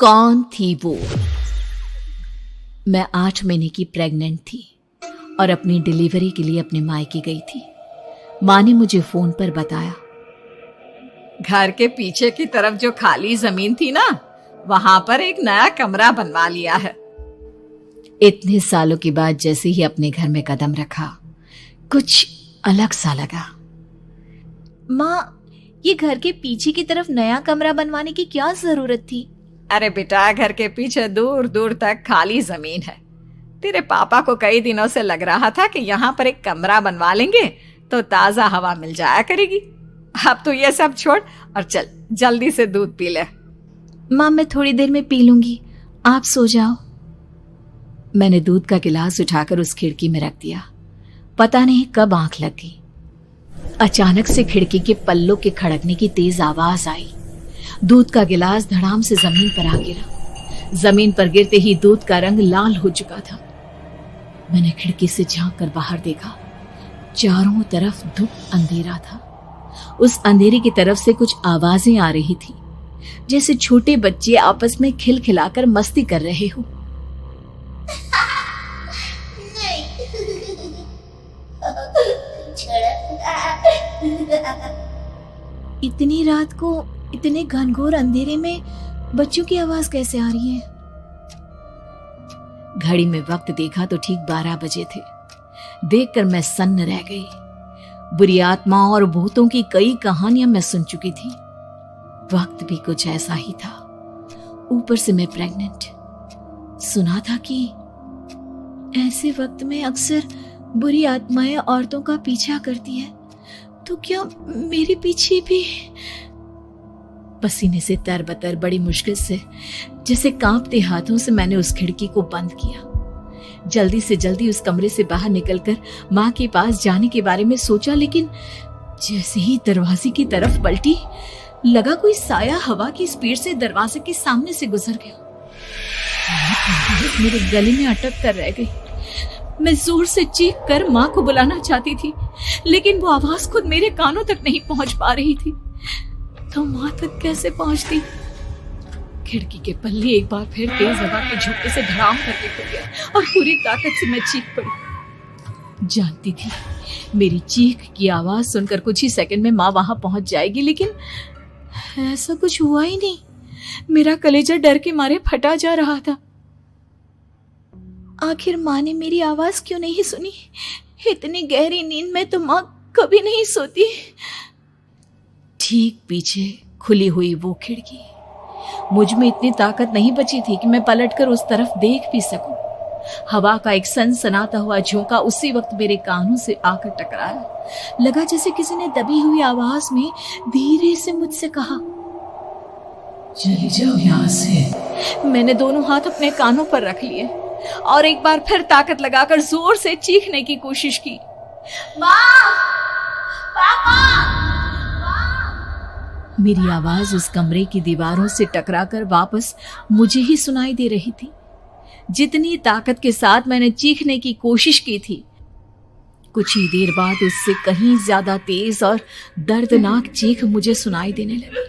कौन थी वो? मैं 8 महीने की प्रेग्नेंट थी और अपनी डिलीवरी के लिए अपने मायके गई थी। माँ ने मुझे फोन पर बताया, घर के पीछे की तरफ जो खाली जमीन थी ना, वहां पर एक नया कमरा बनवा लिया है। इतने सालों के बाद जैसे ही अपने घर में कदम रखा, कुछ अलग सा लगा। माँ, ये घर के पीछे की तरफ नया कमरा बनवाने की क्या जरूरत थी? अरे बेटा, घर के पीछे दूर दूर तक खाली जमीन है। तेरे पापा को कई दिनों से लग रहा था कि यहाँ पर एक कमरा बनवा लेंगे तो ताजा हवा मिल जाया करेगी। अब तो ये सब छोड़ और चल जल्दी से दूध पी ले। माँ, मैं थोड़ी देर में पी लूंगी, आप सो जाओ। मैंने दूध का गिलास उठाकर उस खिड़की में रख दिया। पता नहीं कब आंख लग गई। अचानक से खिड़की के पल्लों के खड़कने की तेज आवाज आई। दूध का गिलास धड़ाम से जमीन पर आ गिरा। जमीन पर गिरते ही दूध का रंग लाल हो चुका था। मैंने खिड़की से झांक कर बाहर देखा। चारों तरफ धुप अंधेरा था। उस अंधेरे की तरफ से कुछ आवाजें आ रही थी, जैसे छोटे बच्चे आपस में खिलखिलाकर मस्ती कर रहे हो। इतनी रात को इतने घनघोर अंधेरे में बच्चों की आवाज कैसे आ रही है? घड़ी में वक्त देखा तो ठीक 12 बजे थे। देखकर मैं सन्न रह गई। बुरी आत्माओं और भूतों की कई कहानियां मैं सुन चुकी थी। वक्त भी कुछ ऐसा ही था। ऊपर से मैं प्रेग्नेंट। सुना था कि ऐसे वक्त में अक्सर बुरी आत्माएं औरतों का पीछा करती है, तो क्या मेरे पीछे भी? पसीने से तरबतर बड़ी मुश्किल से, जैसे कांपते हाथों से मैंने उस खिड़की को बंद किया। जल्दी से जल्दी उस कमरे से बाहर निकलकर माँ के पास जाने के बारे में सोचा, लेकिन जैसे ही दरवाजे की तरफ पलटी, लगा कोई साया हवा की स्पीड से दरवाजे के सामने से गुजर गया। मेरे गले में अटक कर रह गई। मैं जोर से चीख कर माँ को बुलाना चाहती थी, लेकिन वो आवाज खुद मेरे कानों तक नहीं पहुंच पा रही थी। तो माँ तक कैसे पहुंचती? खिड़की के पल्ले एक बार फिर तेज हवा के झोंके से धड़ाम करके खुल गया और पूरी ताकत से मैं चीख पड़ी। जानती थी मेरी चीख की आवाज सुनकर कुछ ही सेकंड में माँ वहां पहुंच जाएगी, लेकिन ऐसा कुछ हुआ ही नहीं। मेरा कलेजा डर के मारे फटा जा रहा था। आखिर माँ ने मेरी आवाज क्यों नहीं सुनी? इतनी गहरी नींद में तो माँ कभी नहीं सोती। ठीक पीछे खुली हुई वो खिड़की। मुझ में इतनी ताकत नहीं बची थी कि मैं पलटकर उस तरफ देख भी सकूं। हवा का एक सनसनाता हुआ झोंका उसी वक्त मेरे कानों से आकर टकराया। लगा जैसे किसी ने दबी हुई आवाज में धीरे से मुझसे कहा, चली जाओ यहाँ से। मैंने दोनों हाथ अपने कानों पर रख लिए और एक बार फिर ताकत लगाकर जोर से चीखने की कोशिश की। माँ! पापा! मेरी आवाज उस कमरे की दीवारों से टकराकर वापस मुझे ही सुनाई दे रही थी। जितनी ताकत के साथ मैंने चीखने की कोशिश की थी, कुछ ही देर बाद उससे कहीं ज्यादा तेज और दर्दनाक चीख मुझे सुनाई देने लगी।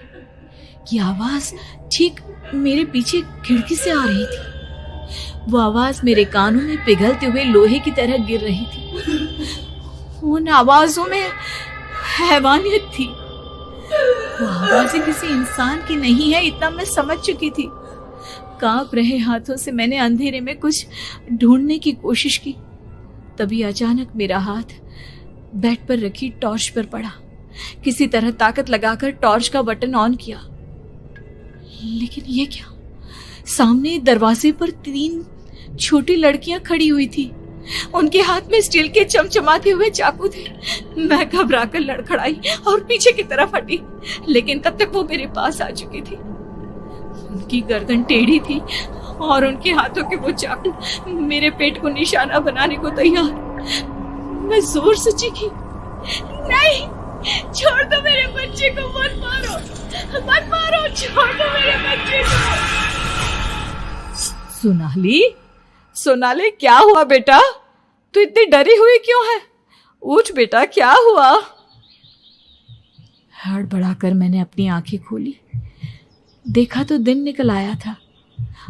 कि आवाज ठीक मेरे पीछे खिड़की से आ रही थी। वो आवाज मेरे कानों में पिघलते हुए लोहे की तरह गिर रही थी। उन आवाजों में हैवानियत थी। वो आवाजें किसी इंसान की नहीं है, इतना मैं समझ चुकी थी। कांप रहे हाथों से मैंने अंधेरे में कुछ ढूंढने की कोशिश की। तभी अचानक मेरा हाथ बेड पर रखी टॉर्च पर पड़ा। किसी तरह ताकत लगाकर टॉर्च का बटन ऑन किया, लेकिन ये क्या? सामने दरवाजे पर 3 छोटी लड़कियां खड़ी हुई थी। उनके हाथ में स्टील के चमचमाते हुए चाकू थे। मैं घबराकर लड़खड़ाई और पीछे की तरफ हटी, लेकिन तब तक वो मेरे पास आ चुकी थी। उनकी गर्दन टेढ़ी थी और उनके हाथों के वो चाकू मेरे पेट को निशाना बनाने को तैयार। मैं जोर से चीखी, नहीं, छोड़ दो मेरे बच्चे को, मत मारो, मत मारो, छोड़ दो मेरे बच्चे को। सोनाली, क्या हुआ बेटा? तू इतनी डरी हुई क्यों है? उठ बेटा, क्या हुआ? हड़बड़ाकर मैंने अपनी आंखें खोली। देखा तो दिन निकल आया था।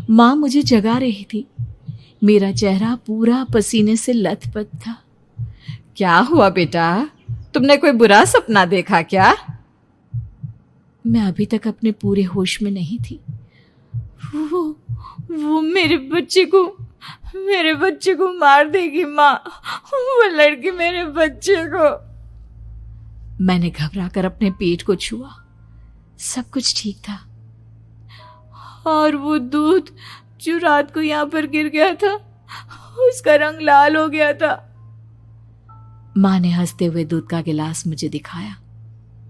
माँ मुझे जगा रही थी। मेरा चेहरा पूरा पसीने से लथपथ था। क्या हुआ बेटा, तुमने कोई बुरा सपना देखा क्या? मैं अभी तक अपने पूरे होश में नहीं थी। वो मेरे बच्चे को मार देगी माँ, वो लड़की मेरे बच्चे को। मैंने घबराकर अपने पेट को छुआ। सब कुछ ठीक था। और वो दूध जो रात को यहाँ पर गिर गया था, उसका रंग लाल हो गया था। माँ ने हंसते हुए दूध का गिलास मुझे दिखाया।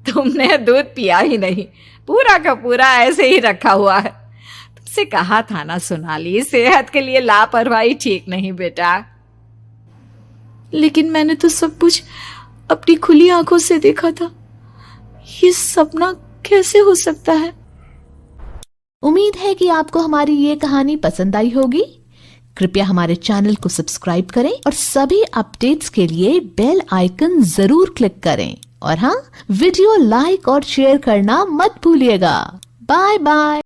तुमने दूध पिया ही नहीं, पूरा का पूरा ऐसे ही रखा हुआ है। तुमसे कहा था ना सोनाली, सेहत के लिए लापरवाही ठीक नहीं बेटा। लेकिन मैंने तो सब कुछ अपनी खुली आंखों से देखा था। ये सपना कैसे हो सकता है? उम्मीद है कि आपको हमारी ये कहानी पसंद आई होगी। कृपया हमारे चैनल को सब्सक्राइब करें और सभी अपडेट्स के लिए बेल आइकन जरूर क्लिक करें। और हाँ, वीडियो लाइक और शेयर करना मत भूलिएगा। Bye bye.